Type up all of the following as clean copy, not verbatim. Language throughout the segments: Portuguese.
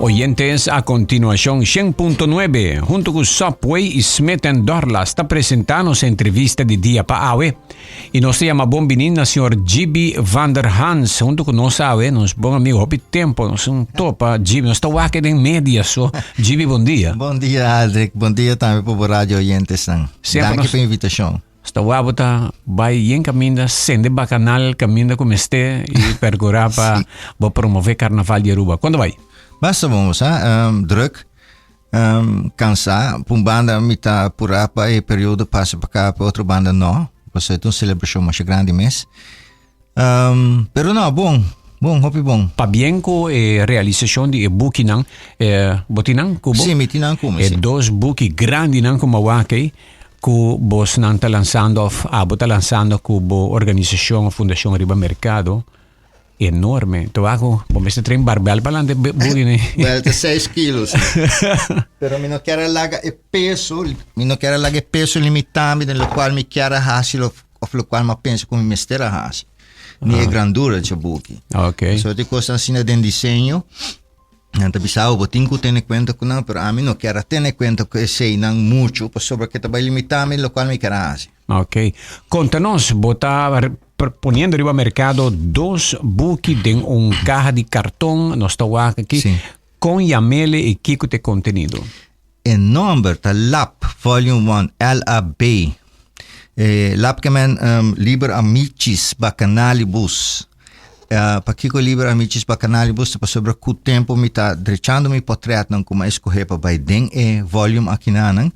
Oyentes, a continuación 100.9, junto con Subway y Smith Dorla, está presentando nuestra entrevista de día para hoy. Y nos llama bombinin na senhor Gibi van der Hans, junto con nosotros, nos bom amigo, hopi tempo, nos un topa, Gibi, nos está aqui em média, so. Gibi, bom dia. Bom dia, Aldrich. Bom dia também para o rádio Oyentes. Danke pela invitação. Sta wabota vai yen caminda sende bacanal caminda como este e percorrer para promover carnaval de Aruba. Quando vai? Basta vamos, druk, cansar, para banda mita pura para e período passa para cá, para outra banda não, você tem uma celebração mais grande mês. Pero não, bom, hopi bom. Pa bienco e realização de e-book nang, botinang kubo? Sim, mitinang kubo. E dois book grandi nang kumawake, que vos não está lançando, está lançando com a organização, a Fundação Riba Mercado, enorme. Então, vamos estar em barbel para lá de bugine. Well, de 6 quilos. Pero eu não quero largar o peso, limitado, no qual me quero fazer, ou no qual eu penso como me estará fazer. Nem a grandura de book. Ok. Só te costa assim de desenho. Então, bisao, botin ko tener cuenta com não, pero a mim não quero ter cuenta que sei não muito, por sobre que vai limitar-me, lo qual me quero fazer. Ok. Conta-nos, botar poniendo arriba mercado dois books de caja de cartão, nós está aqui, sim, com Yamele e Kiko de conteúdo. O número da LAP, Volume 1, LAB. LAP que men Liber Amicis Bacanalibus. Para que Liber Amicis Bacanalibus, para sobre o tempo me está deixando me portrait não como escolher para vai den volume aqui não.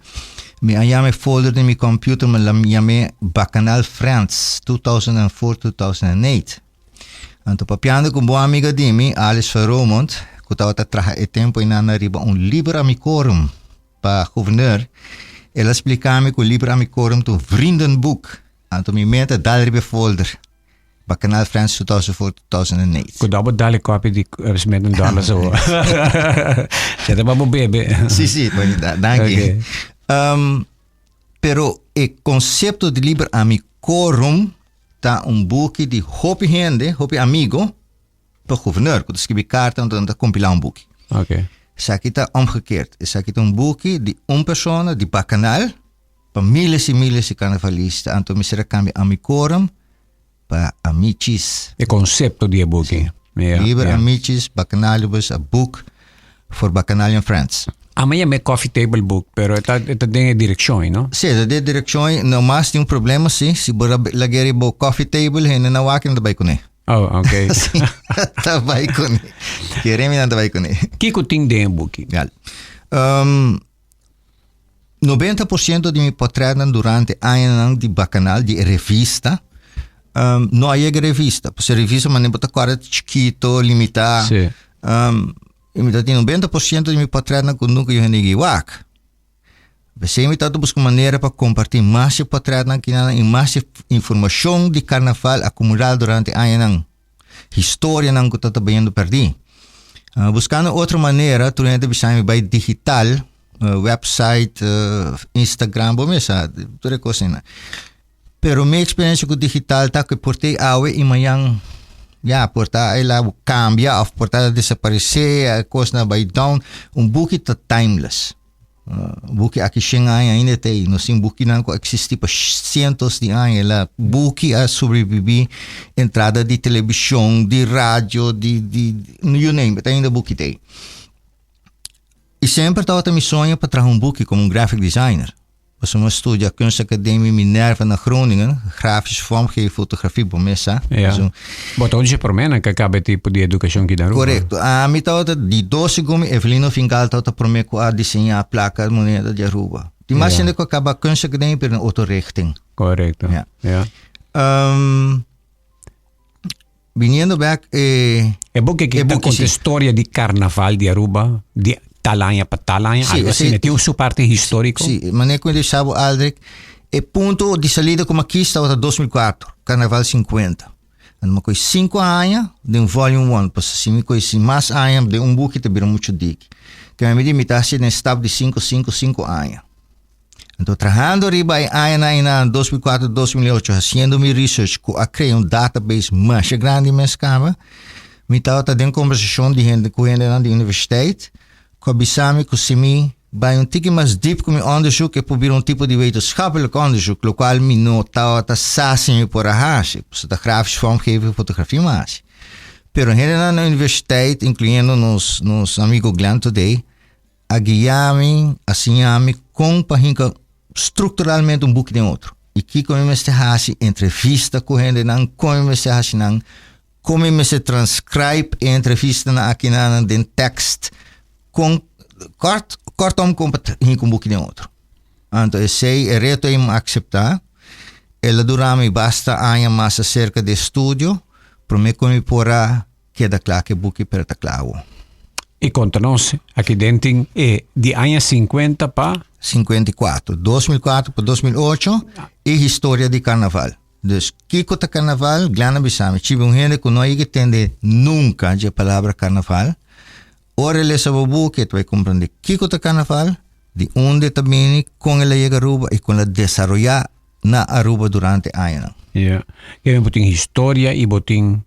Me ayame folder de mi computer me llame Bacanal France 2004-2008. Anto papiando com boa amiga de mim, Alice Verromond, que estava a trabalhar tempo em Anariba Liber Amicorum para governor. Ela explicava-me que o Liber Amicorum tu vriendenboek. Anto me mete dalribe folder. Bacanal France 2004-2008. Cuidado dale copy di met een dollar zo. Zet maar op bebê. Sim, danke. Pero o conceito de Liber Amicorum tá boek die hopi gente, hopi amigo, para o governor, que escreve carta en dan compilar boek. Ok. Isso aqui tá omgekeerd. Isso aqui boek de persona, de Bacanal, para milhas e milhas de carnavalistas. Então, me será cambia Amicorum para Amicis. O conceito de book. Liber Amicis Bacanalibus, a book for Bacanalian friends. Amanhã é coffee table book, pero esta tem direção, não? Sim, esta tem direção. Não mais tem problema, sim. Se você lagere o coffee table, ele não vai que vai com ele. Oh, ok. Sim, tá vai com ele. Queremos não vai com ele. Que tem de book? 90% de meu portrait durante anos de Bacanal, de revista, não há revista. Porque revista, mas não pode estar chiquito, limitado. Sim. E me tem 90% de meu portrait que nunca eu renegi wak. Você me está buscando maneira para compartilhar mais portrait e mais informação de carnaval acumulada durante anos. História não que está trabalhando perdi. Buscando outra maneira, tu ainda precisa vai digital, website, Instagram, bom essa, tudo coisa assim. Pero minha experiência com digital está que portei awe e manhã portar ela cambia, portar desaparecer, a coisa vai down. Book está timeless. Book aqui chega ainda tem, não sei book não existe por centos de anos. Ela book a sobreviver entrada de televisão, de rádio, de you name it, ainda book tem. E sempre estava a minha sonho para trazer book como graphic designer. Was een studie a Kunstacademie Minerva na Groningen, grafische vormgeving, fotografie, bomessa. Ja. Wat onde por mena que acaba tipo de educação que dá. Correto. A mim tá de 12 gumi Evelino Fingal tá por mim a desenhar a placa moneda de Aruba. Die mais ainda que acaba Kunstacademie per een autorichting. Correto. Ja. Viniendo back é bom que conta a história de carnaval de Aruba, de Talanha para Talanha, algo assim, tem sua parte histórica. Sim, mas nem quando eu sabo, Aldrich, o ponto de saída como aqui estava em 2004, Carnaval 50. Uma coisa 5 anos de volume 1, porque se me coisa mais anos de book que virou muito dick. Que a minha imitação é estava de 5 anos. Então, trabalhando arriba em 2004, 2008, fazendo minha research, a criar database mais grande, mais cama, Mi tava den conversação de gente com gente na universiteit. Com bisami com simi bij een tikje mais diep com onderzoek e probeer een tipo de wetenschappelijk onderzoek, lo qual mi notava ta sassi por a hashi, so ta grafisch vormgeven fotografie mas. Pero gente na universiteit, incluindo nos amigo Glenn today, a guiami, assim com pahinka estruturalmente um book de outro. E que como me se hashi entrevista com gente nan, como me se hashi nan, como me se transcribe entrevista na aqui na den text com kortom com um book de outro. Então eu sei, é reto em aceitar. Ela durante basta anos mais acerca de estudo, para me como porá que da claque book para ta clavo. E conta-nos, aqui dentro é de anos 50 para 54, 2004 para 2008 e história de carnaval. Dus Kiko ta carnaval, Glana Bissami, tive gente que não entende nunca a palavra carnaval. Ora ele sabe o que tu vai compreender Kiko ta carnaval, de onde também com ela chega Aruba e com ela desarrollar na Aruba durante anos. Yeah. Que botin história e botin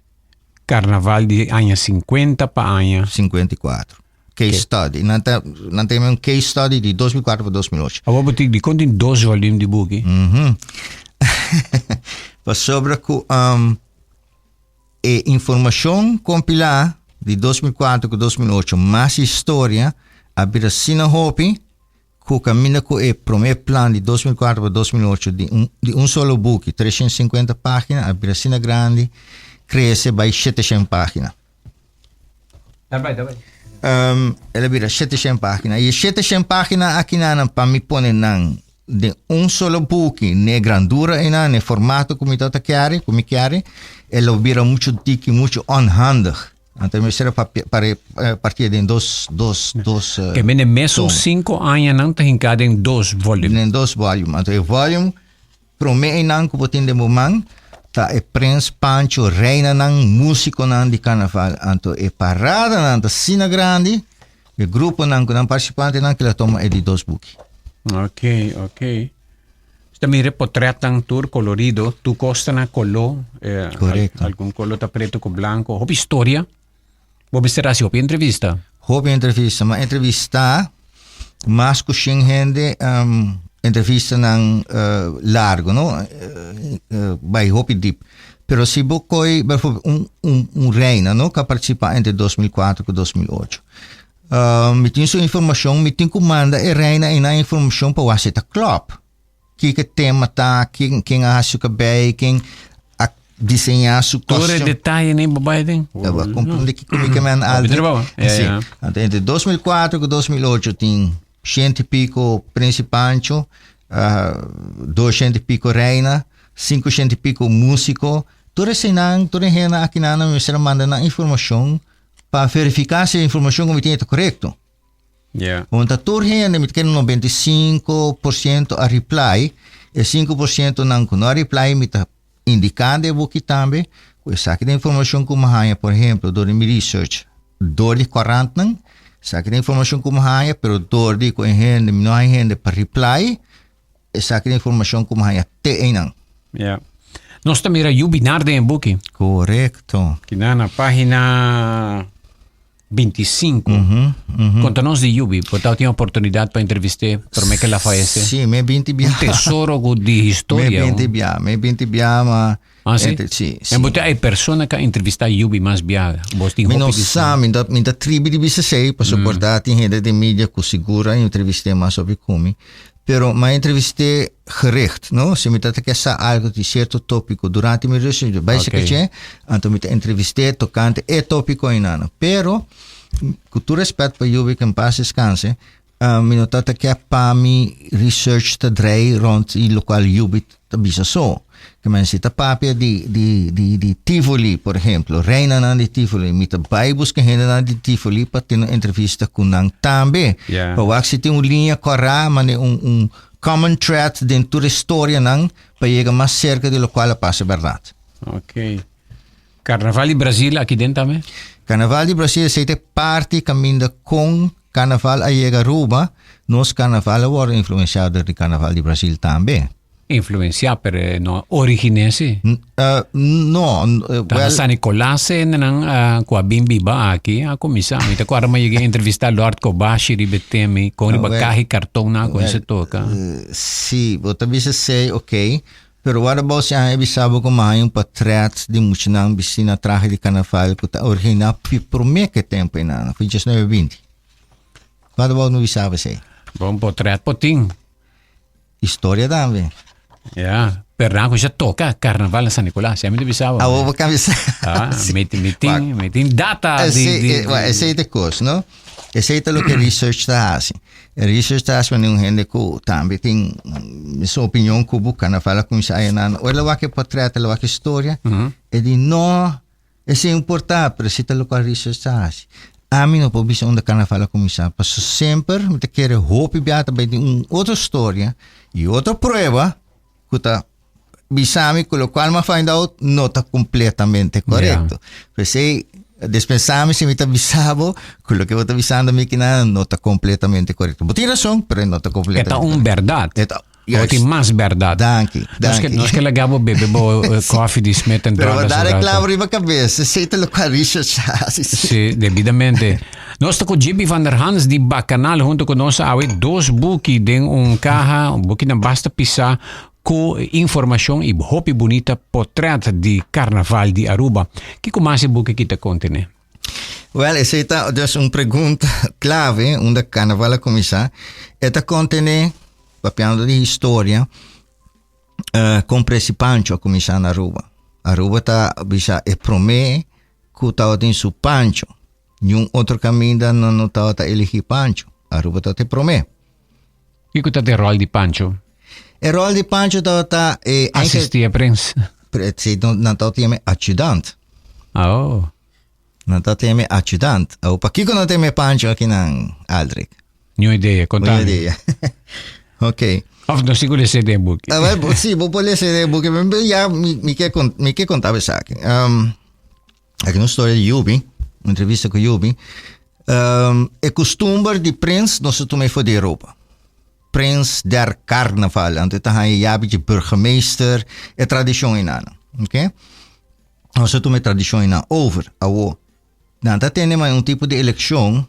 carnaval de anos 50 para anos 54. Case study. Não tem um case study de 2004 para 2008. A botin de contém 2 volumes de book. Para sobre informação compilada de 2004 para 2008, mais história, a Birasina Hopi, que caminha com o primeiro plano de 2004 para 2008 de um solo book, 350 páginas, a Birasina Grande, cresce by 700 páginas. Tá bem. Ela vira 700 páginas. E 700 páginas aqui na para me pôr de um solo book, ne grandura e ne formato como está querer, ela vira muito tique, muito onhandig. Então me serve para partir de dois que me mesmo 5 anos não tem cada em 2 volumes. Em 2 volumes. Então o volume promete não que botin de momento tá é Prince Pancho reina não músico não de carnaval. Então é parada não da Sina Grande, o grupo não que não participante não que ela toma é de 2 books. Ok. Também reportretan tour colorido, tu costa na color, correcto. Algum color tá preto com branco, houve história. Vou será se houve entrevista? Houve entrevista, mas entrevista, mas com gente, entrevista não largo, não? Vai houve deep. Pero se bocoi, reina, não? Que participa entre 2004 e 2008. Me tinha sua informação, me tinha comanda e reina e na informação para o Aseta Club. Que tema tá, quem acha que bem, quem desenhar su costume. Todo detalhe nem babai tem. Eu vou compreender que como que man algo. Então entre 2004 e 2008 tem 100 e pico Principancho, 200 e pico reina, 500 e pico músico. Toda senang, toda rena aqui na me será mandando informação para verificar se a informação que me tem é correto. Yeah. Onde toda rena me tem 95% a reply e 5% não reply me tá indicando o que também, sabe da informação como há, por exemplo, do meu research, do de 40 não, sabe da informação como há, pero do de com gente, não há gente para reply, sabe da informação como há até não. Yeah. Nós também era Yubinar de Embuki. Correto. Que na página 25. Conta-nos de Yubi, porque eu tinha oportunidade para entrevistar, para me que ela faz. Sim, me 20 bia. Um tesouro de história. Me 20 bia, mas... Ah, sim? Sim. Mas há pessoas que entrevistam Yubi mais bia. Me não sabe, minha tribo de BCC, para suportar, tem gente de mídia que segura, entrevistei mais sobre como. Pero ma entrevistei gericht, no? Se me trata que sa algo de certo tópico durante meu research, basicamente, então me entrevistei tocante e tópico inano. Pero, com todo respeito para Yubi que em paz descanse, me notata que para mi research ta drei rond i local Yubi ta bisa so. Que men sita papia de Tivoli, por exemplo, reina na de Tivoli, me ta vai buscar gente na de Tivoli para ter uma entrevista com nang também. Para o se tem uma linha correta, mas common thread dentro da história nang para chegar mais cerca do local a passa verdade. Ok. Carnaval de Brasil aqui dentro também? Carnaval de Brasil é parte caminha com Carnaval a chegar Aruba, nos Carnaval agora influenciado do Carnaval de Brasil também. influencia per no originesi. No, Ta San Nicolas nang kwa bimbi ba aki ako misa ita ko arama yung entrevista Lord ko ba shiri betemi kung ba kahi kartong na ko sa to ka. Sim, vou também sei, ok. Pero what about se a bisabo ko mahayong patret di muchinang bisina traje de carnaval ko ta original por me que tempo ina, foi just 920. What about no bisabo sei? Bom potret poting. História também. Ja, per na ko siya toka carnaval San Nicolas. Siya mi bisawa. Vou cabeça. Meeting data Esse é coisa, não? Esse é o que research está assim. Research está assim um gente que também tem sua opinião que o carnaval com isso aí na. Olha lá que portrait, olha lá que história. E de não, esse é importante, pero se o que research está assim. A mim não pode ser onde carnaval começar, porque sempre me quer hope beata bem outra história e outra prova que tá bisami com o qual me find out não está completamente correto. Porque dispensame se me está bisabo com o que eu estou bisando me que não está completamente correto. Boa razão, mas não está completamente. É verdade. Yes. Tem mais verdade. Danke. Nós que legavo bebe bo coffee di Smith and Pero dare clavo riba cabeça, sei-te lo que research. Sì, debidamente. Nós com GB Vander Hans di Bacanal junto com nós awe dois buki den caja, buki na basta pisa com informação e hopi bonita portrait di Carnaval di Aruba. Que comase buki kita contene? Well, essa é dus pergunta clave onde Carnaval começar. Esta contene papiando di história compre esse pancho a começar na Aruba. Aruba tá bisa e prome que tá tem su pancho. Nenhum outro caminho não tá elegir pancho. Aruba tá te prome. E que tá de rol di pancho? E rol di pancho tá assistia prince. Se não tá tem ajudante. Oh. Não tá tem ajudante. O pa que não tem pancho aqui na Aldrich. New ideia, contame. New ideia. Ok. Of non sicuro se dei buchi. Sì, può essere dei buchi, ma ja, mi che contava sacchi. Aqui una storia di Yubi, un'intervista con Yubi. È costume di Prince, non se tu mai fa di Europa. Prince der Carnaval, ante ta hai jabitje burgemeester, e tradition in aan. Ok? Non se tu mai tradition in aan over, awo. Dan ta tene mai un tipo di elezione,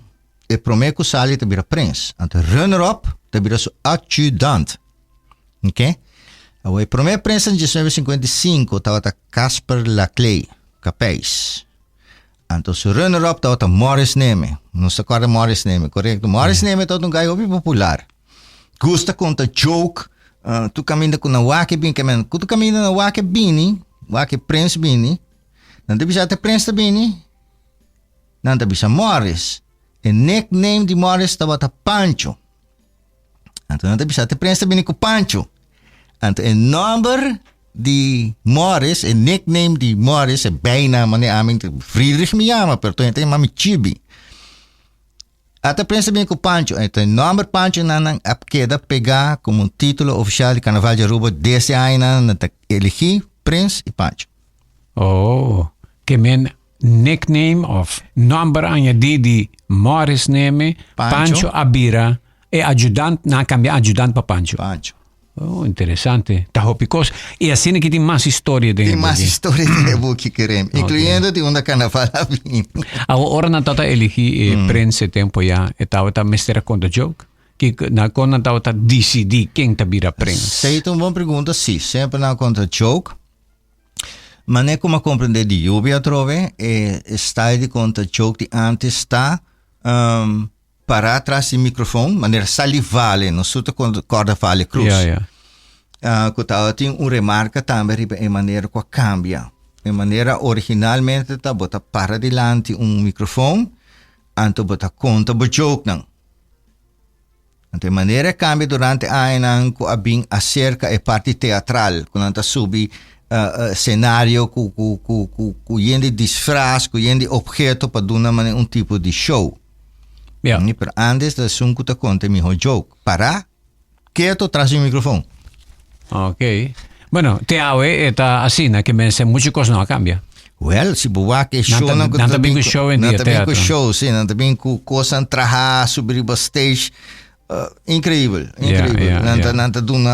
e promeco sali te bira Prince, ante runner-up, te bira su adjudant. Ok? O primeiro prensa em 1955 estava Casper Laclay, Capéis. Então, o runner-up estava Morris Neme. Não se acorda Morris Neme, correto? Morris Neme estava um gajo bem popular. Gusta conta joke. Tu caminha com a wake bini, tu caminha na wake bini, wake prince bini. Não te bisa te prince bini. Não te bisa Morris. O nickname de Morris estava Pancho. Então, não te bisa te prince bini com Pancho. En een nummer die Morris, een nickname die Morris, een bijnaam aan amin Friedrich Miyama, per toen het mami Chibi. Até pensa bem com Pancho, então number Pancho nanang apqueda pegar como título oficial de Carnaval de Aruba desse ano na elegi Prince e Pancho. Oh, que men nickname of number aan di Morris neme Pancho Abira e adjudant na cambia adjudant pa Pancho. Pancho. Oh, interessante. Tahopicos. E assim que tem mais história dentro. Tem mais história dentro que queremos, incluindo de onde carnaval vem. A hora na tata elegi prensa tempo ya, e tava mestera conta joke. Que na conta tava decidi quem tabira prensa. Sei uma boa pergunta, sim, sempre na conta joke. Mas nem como compreender de lluvia trove, está de conta joke de antes está para atrás do microfone, maneira salivale, não só quando corda fale cruz. Que tal tem remarca também em maneira que cambia. Em maneira originalmente tá bota para delante microfone, anto bota conta bo joke não. Então maneira cambia durante a ano que abin acerca a parte teatral, quando tá subi cenário com yende disfraz, com yende objeto para dar uma tipo de show. Yeah. Pero antes da sunku ta conta mi joke. Para quieto tras el micrófono. Ok. Bueno, te awe eta asina que me se muchas cosas no cambia. Well, si buwa que show não tá bem com show em dia teatro. Com show, sim, não tá bem com coisa trajar subir o stage. incrível. Nanta doen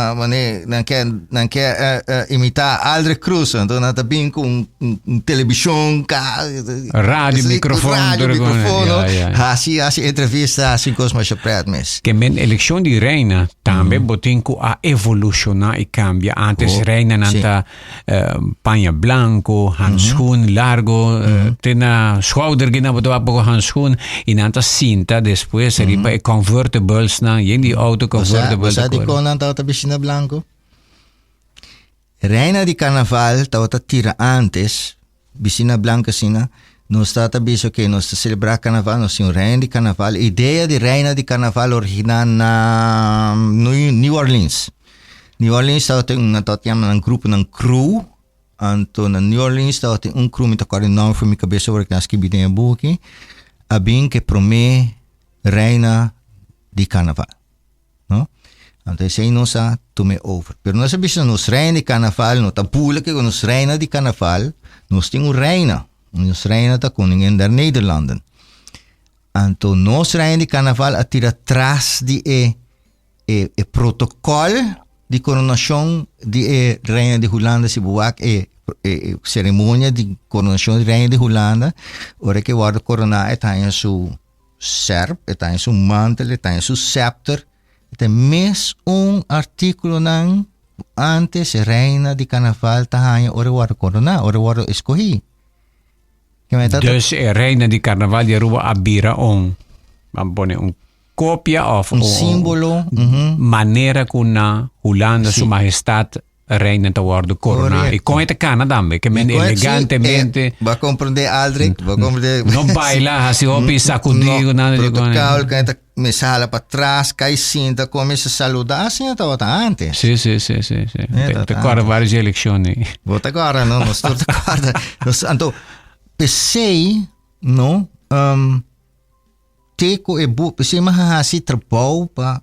imitar Aldrich Cruz, então nanta bem com televisão, rádio, microfone, assim entrevista, assim coisas mais mes. Que men eleição de reina também botem a evolucionar e cambia. Antes reina nanta panha blanco, handschoen largo, tena schouder gina boto apo handschoen e nanta cinta depois seripa e convertibles na die auto convertible. Você di con nanta outra piscina blanco? Reina de carnaval tauta tira antes piscina blanca sina. Nós está biso que nós celebrar carnaval, nós temos reina de carnaval. Ideia de reina de carnaval original na New Orleans. New Orleans está um grupo ng crew. Anto na New Orleans está um crew mit agora nome foi minha cabeça porque nós que bidem a buque. Abin que promete reina de carnaval, no? Então esse não sa tome over. Pero nós sabemos nos reina de carnaval, no tabula que nos reina de carnaval, nós temos reina. Nos reina da koningin der Nederlanden. Então nos reina de carnaval atira atrás de protocolo de coronação de reina de Holanda se buak cerimônia de coronação de reina de Holanda. Ora que guarda corona tem su serp, tem su mantel, tem su scepter. Tem mes artículo nang antes reina de carnaval tahanha ora guarda corona, ora guarda escolhi. Dus reina di carnaval di Aruba abira un copia of un simbolo, manera kuna Holanda su majestad reina te worden corona. E com het Canada che men elegantemente va comprende Aldrich, va comprende non baila asi hopi sacudigo nada de protocolo que me sala para trás, cai cinta, começa a saludar assim estava antes. Sì. Te guarda varie elezioni. Vota agora, não, nós todos agora. Então pensei, não, teco e bu, pensei mahahasi trabalho para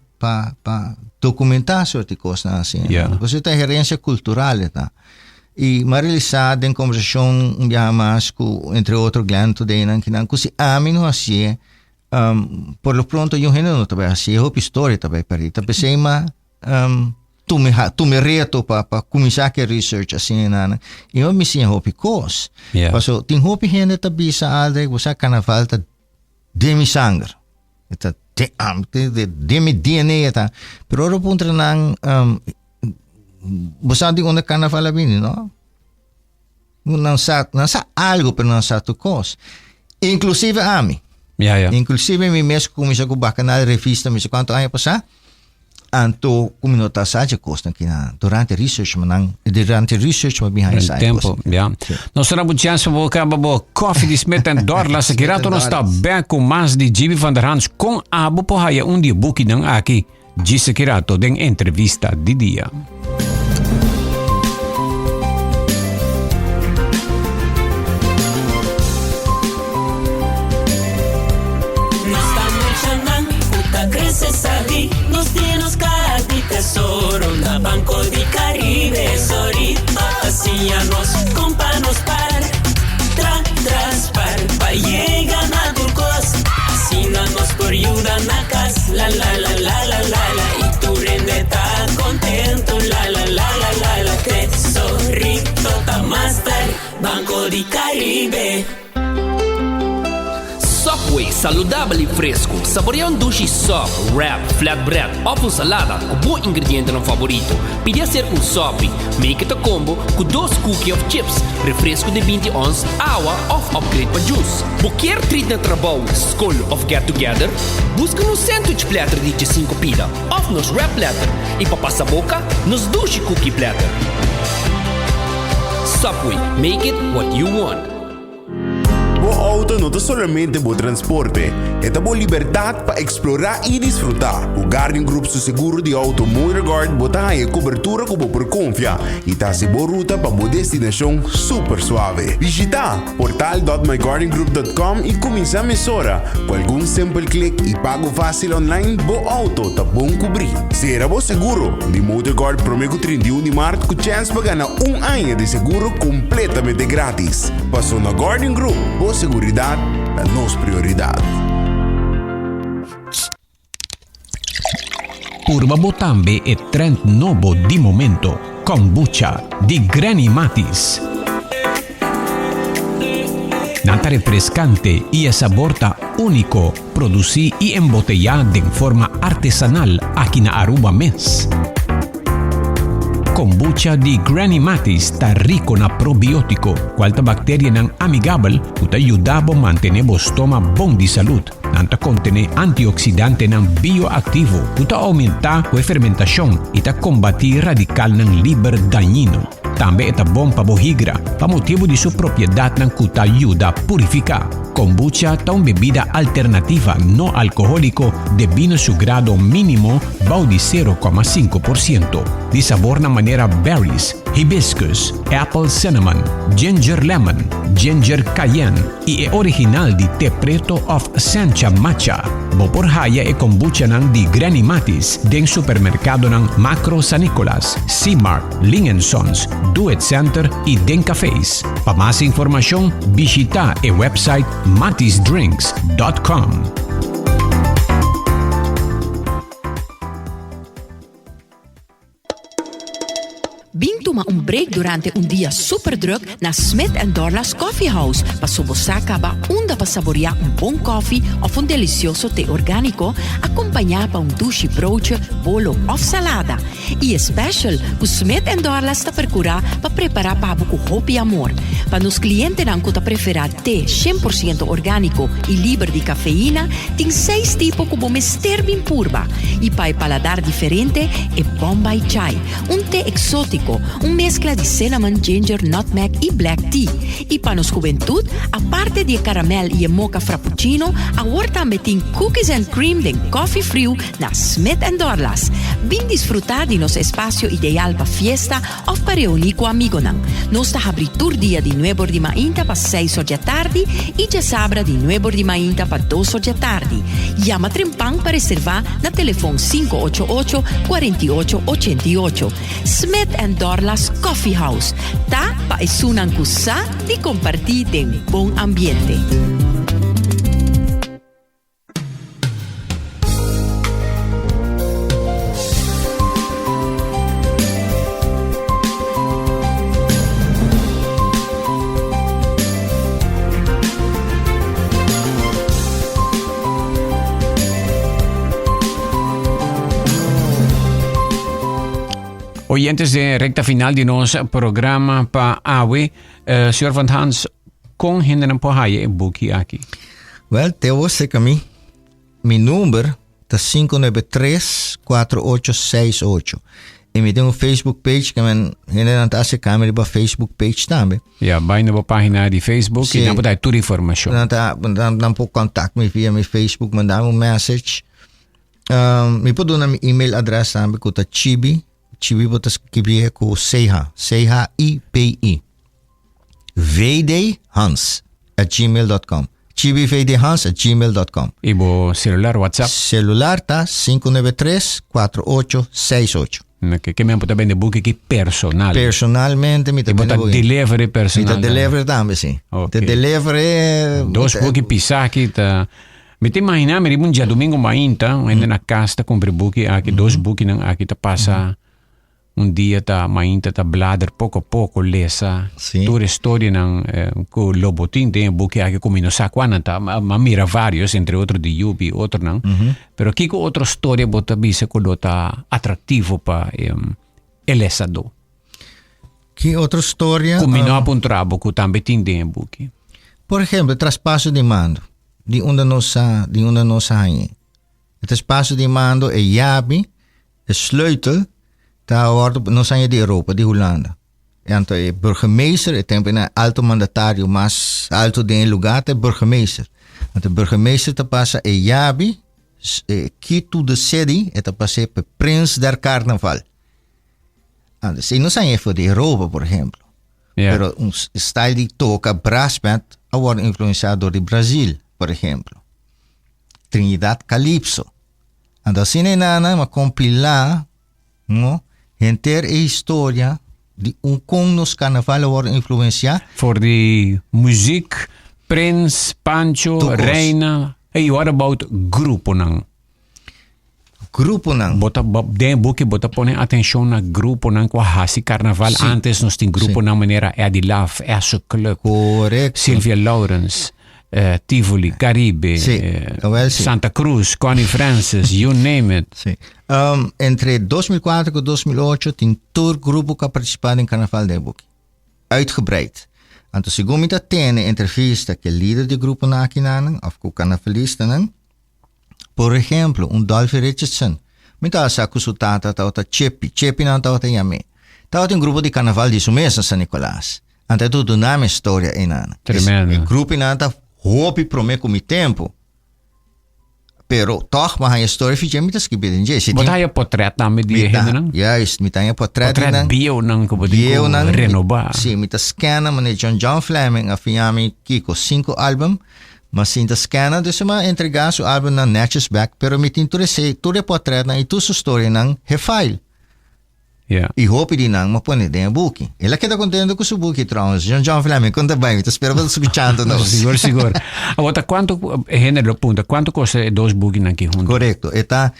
documentar sorte coisas assim. Você tem referência cultural, tá? E marilizada em conversação mais entre outros glantes de nan kinan kusi amin ho assim, por lo pronto eu não não também assim, eu história também para isso. Pensei tu me reto para começar a research assim nana. E eu me sinto hopi cos. Paso tem hopi gente também sa alde você carnaval tá demi sangue. Eta demi DNA eta. Pero oro punta nang você di onda carnaval abini, no? Não sa algo pero não sa tu cos. Inclusive a mim. Inclusive mi mes começou com bacanal revista, me quanto ano passar. Anto comunità saggia costa che durante research ma behind side tempo nós estamos chance bo coffee di Smith and Dorlas que rato nós está bem com mais de GB van der Hans com abo pohaya dia buki nang aqui disse que rato den entrevista de dia. Nos tienes cara de tesoro na Banco de Caribe solito assim a nos companos par pa llegar na turcos assim a nos por ayuda na casa la y tu rende tá contento la tesorito ta master Banco de Caribe. Subway, saudável e fresco. Saboreia sushi soft, wrap, flatbread ou salada com bom ingrediente no favorito. Pide ser Subway. Make it a combo com 2 cookies of chips, refresco de 20 ons, água ou upgrade para juice. Qualquer treat na trabalho, school of get together, busca no sandwich platter de 5 pida, ou nos wrap platter. E para passar boca, nos sushi cookie platter. Subway, make it what you want. O auto não é somente o transporte, é também liberdade para explorar e desfrutar. O Guardian Group su seguro de auto MotorGuard bota a cobertura como por confia e tá se boa ruta para uma destinação super suave. Visita portal.myguardiangroup.com e começa a mesura. Com algum simple click e pago fácil online, o auto tá bom cobrir. Será bom seguro. De MotorGuard promete 31 de março com chance para ganhar ano de seguro completamente grátis. Passou na Guardian Group. Seguridade é nossa prioridade. Purba Botambe e trend novo di momento. Kombucha di Granny Matis. Nata refrescante y saborta único, producí y embotellada en forma artesanal aquí na Aruba Mes. Kombucha di Granny Matis está rico na probiótico, qualta bacteria nan amigable, que ayuda a mantener o stoma bom de salud. Nanta contiene antioxidante nan bioactivo, que aumenta a fermentación y combatir radical nan liber dañino. Também é bom para bohigra, para motivo de sua propriedade que ajuda a purificar. Kombucha é uma bebida alternativa não alcoólico devido seu grado mínimo de 0,5%. De sabor na maneira berries, hibiscus, apple cinnamon, ginger lemon, ginger cayenne e é original de té preto of Sancha Matcha. Por haya e kombucha ng di Granny Matis den supermercado ng Macro San Nicolas, C-Mart, Sons, Do It Center e den cafés. Para más información, visita el website matisdrinks.com. Toma un break durante un día super druk na Smith & Dorlas Coffee House para subosaka ba unda para saborear un bon coffee of un delicioso té orgánico acompañado pa un douche broodje, bolo of salada. E special, ku Smith & Dorlas ta percura pa preparar pa buku hopi amor. Pa nos clientes nan ku ta preferar té 100% orgánico y libre de cafeína, tin 6 tipos como mester bin purba. Y pa paladar diferente e Bombay Chai, un té exótico, un mezcla de cinnamon, ginger, nutmeg y black tea. Y para nos juventud, aparte de caramel y mocha frappuccino, ahora también tiene cookies and cream de coffee frío na Smith & Dorlas. Vin disfrutar de nos espacio ideal para fiesta o para reunir con amigos. Nos está abritur día de 9 de mañana para 6 de tarde y ya sabra de 9 de mañana para 2 de tarde. Llama Trempang para reservar na teléfono 588-4888. Smith & Dorlas Coffee House. Ta pa isunang kusa di compartir en buen ambiente. Oyentes de recta final de nuestro programa para AWE, señor Van Hans, ¿con gente no puede buki aquí? Well, te voy a decir que mi número es 593-4868. Y me tengo un Facebook page que me gente hace cámara para Facebook page también. Ja, bij de pagina de Facebook Sí. y dan daar toda información. Dan puedo contact me via mi Facebook, mandar un message. Me puedo dar mi email address también, que es Chibi botas escrever com Seiha, CHIPI. vdhans@gmail.com. chibivdhans@gmail.com. Y bo celular, WhatsApp. Celular tá 593-4868. Que me puede vender book aquí personal. Personalmente, me Y bota delivery personal. Me delivery também, sim. Okay. Te delivery... Dos book pisaki ta. Me te imagina, me ribu dia domingo mainta, ainda na casa compre book aqui, dos book nang aqui ta passa dia ta mainta ta bladder pouco a pouco lesa. Sim. Toda história nang ko lobotin tem book aqui como no saquana ta, ma mira vários, entre outros de Yubi, outro nang. Pero aqui ko outra história bota bisa ko dota atrativo pa elesado. Que outra história... Combinou a um trabalho também tem book. Por exemplo, traspasso de mando. Die onder nos hangen. Het traspasso de mando é jabi, de sleutel, daar wordt nos hangen de Europa, de Hollanda. En de burgemeester, het is een alto mandatario, mas alto de een lugar, de burgemeester. Want de burgemeester te passa é jabi, que tudo sede, het te passa per prins der carnaval. En dus nos hangen voor de Europa, por ejemplo. Yeah. Pero un style de toca brass band wordt influenciado door de Brasil. Por ejemplo, Trinidad Calypso. And assim nana ma compilar, no, enter e história de como nos carnaval worden influenciar. Voor die muziek, Prins, Pancho, Toekos. Reina. Hey, what about grupo nang? grupo nang. Den buki bota pone atención na grupo ng Kwahasi Carnaval. Sí. Antes nos tin grupo Sí. na manera Eddie Love, Aso Club, Correcto. Sylvia Lawrence, Tivoli, Caribe, Sí. Well, sí. Santa Cruz, Connie Francis, you name it. Sí. Entre 2004 en 2008 tin tour grupo que participado in Carnaval de Buki. Uitgebreid. Anto segundo dat tiene entrevista que líder de grupo na kinanang of ku carnavalista nang. Por ejemplo, Dolphy Richardson. Mita sa kusutata tauta Chepi na tauta yame. Tauta un grupo de carnaval de sumesa San Nicolás. Ante tudo na minha história inana. Tremendo. O grupo inana hopi prome com tempo. Pero toch maar je story fiets mita skibeden je. Wat hij portret namin di hen nang? Juist, mita je portret Portret bio nang kabudi ko nang renova. Sim, mita scanner mane John Fleming afiami Kiko 5 album. Mas sinta scanner dus ma entregar su album na Natchez Back pero mitin tu portret na itu su story nang he file. Yeah. E hope di nang mapone den buki. Ela queda contento com su buki trouwens. John Fleming, conta bem, te espero você escutando nós. Seguro. Agora, quanto custa dois buki nang kihun? Correto. Eta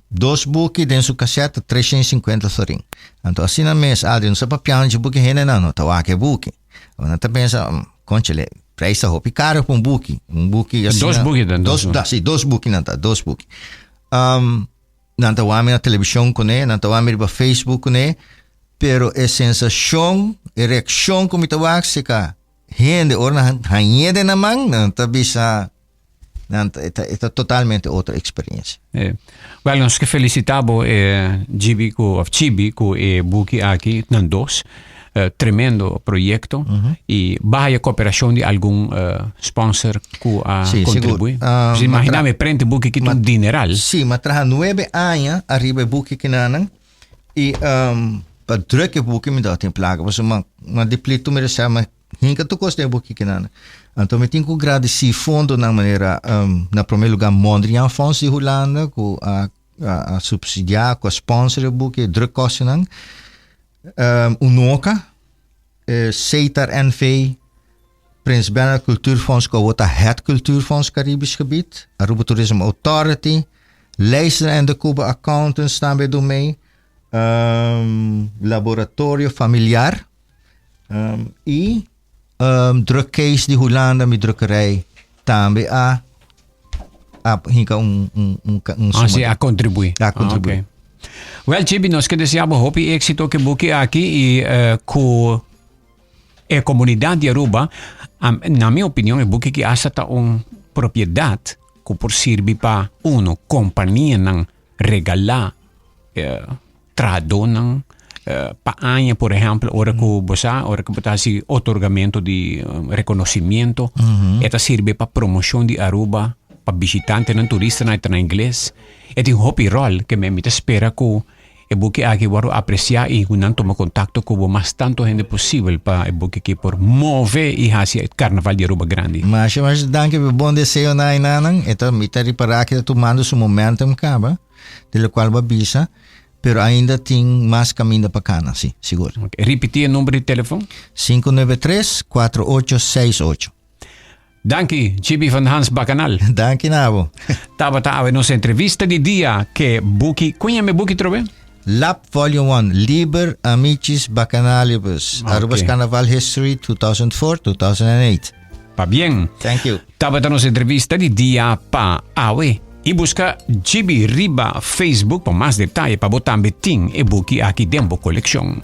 dos buki den su cassette 350 florin. Então assim na mês, Adriano, sa papiano de buki hene não, tá que buki. Ona tá pensa, conchele, preço hope caro para buki. Buki assim. Dos buki dan. Dos buki nanta, dos buki. Nantawami na televisão com ele, nantawami na Facebook com ele, pero a sensação, a reação como itawak se ka gente orna hanhede na mang, nanta bisa, nanta é totalmente outra experiência. Well, nós que felicitamos Chibi com buki aqui nandos. Tremendo proyecto y baja cooperación de algún sponsor que contribuye. Si imaginame prende buki que un dineral. Sí, mas traja 9 años arriba buki que nanan y para drukke buki me dá tem plaga, mas uma deplito me deixa mas hinka tu costa buki que nanan. Então me tenho que agradecer fundo na maneira na primeiro lugar Mondrian Fonds de Holanda com a subsidiar com a sponsor buki drukkosten nan. Unoka, Seitar NV, Prins Bernhard Cultuurfonds, Kowota Het Cultuurfonds Caribisch Gebied, Aruba Tourism Authority, Leijzer en de Cuba Accountants staan bij mee, Laboratorio Familiar, e drukkees die Hollanda met drukkerij, também a hinka a contribuir. Okay. Well, Chibi, nós que desejamos hopi éxito que buki aqui e com a comunidade de Aruba, na minha opinião, é buki que essa tá propriedade que por servir para companhia não regalar trado não paanha, por exemplo, hora que botar si otorgamento de reconhecimento, esta serve para promoção de Aruba para visitante não turista na inglês. É um hopi rol que me espera que e buki aqui varo apreciar e não toma contato com o mais tanto gente possível para e buki que por mover e hacia o Carnaval de Aruba Grande. Mas danke por bom desejo na inanan. Então me tá reparar que tomando su momentum caba, de qual babisa, pero ainda tem mais caminho para cana, sim, seguro. Okay. Repetir o número de telefone? 593-4868. Danke, Chibi van Hans Bacanal. Danke, Nabo. Tava nossa entrevista de dia que buki, conhece buki trove? Lab Volume 1, Liber Amicis Bacanalibus, Aruba's Carnaval History 2004-2008. Pa bien. Thank you. Tava nossa entrevista de dia pa awe. E busca Chibi Riba Facebook para mais detalhes para botar betim e buki aqui dentro da coleção.